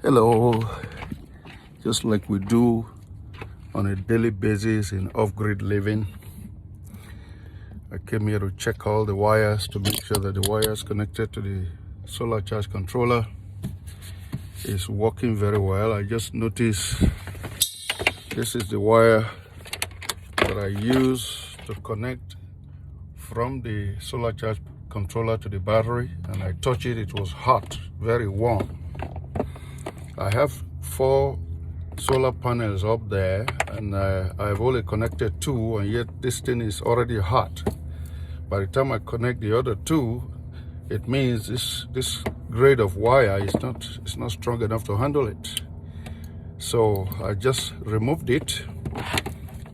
Hello, just like we do on a daily basis in off-grid living, I came here to check all the wires to make sure that the wires connected to the solar charge controller is working very well. I just noticed this is the wire that I use to connect from the solar charge controller to the battery, and I touched it, it was hot, very warm. I have 4 solar panels up there, and I've only connected 2, and yet this thing is already hot. By the time I connect the other 2, it means this grade of wire is not strong enough to handle it. So I just removed it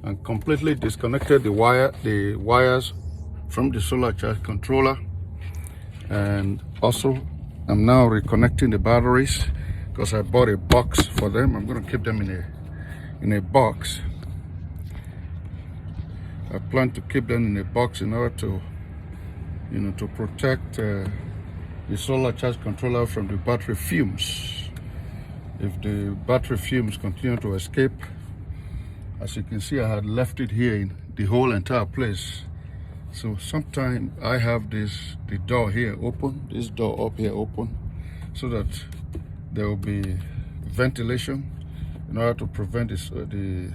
and completely disconnected the wires from the solar charge controller, and also I'm now reconnecting the batteries because I bought a box for them. I'm going to keep them in a box. I plan to keep them in a box in order to to protect the solar charge controller from the battery fumes. If the battery fumes continue to escape, as you can see, I had left it here in the whole entire place. So sometimes I have the door here open, this door up here open, so that there will be ventilation in order to prevent the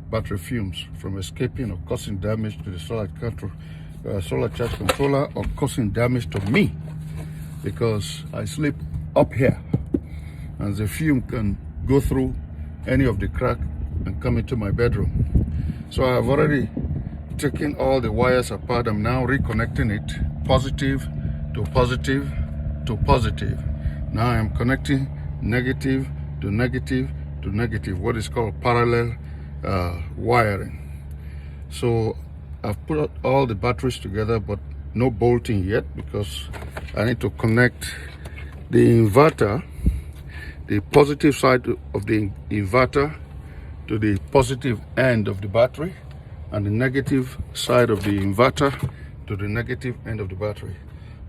battery fumes from escaping or causing damage to the solar charge controller, or causing damage to me, because I sleep up here and the fume can go through any of the crack and come into my bedroom. So I have already taken all the wires apart. I'm now reconnecting it, positive to positive to positive. Now I'm connecting negative to negative to negative, what is called parallel wiring. So I've put all the batteries together, but no bolting yet, because I need to connect the inverter, the positive side of the inverter, to the positive end of the battery, and the negative side of the inverter to the negative end of the battery.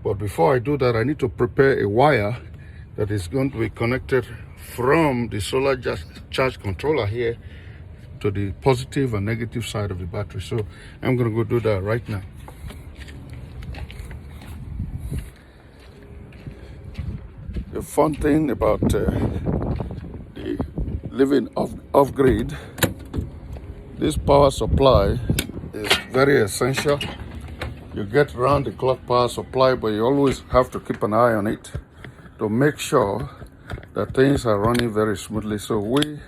But before I do that, I need to prepare a wire that is going to be connected from the solar charge controller here to the positive and negative side of the battery. So I'm going to go do that right now. The fun thing about the living off-grid, this power supply is very essential. You get round-the-clock power supply, but you always have to keep an eye on it to make sure that things are running very smoothly. So we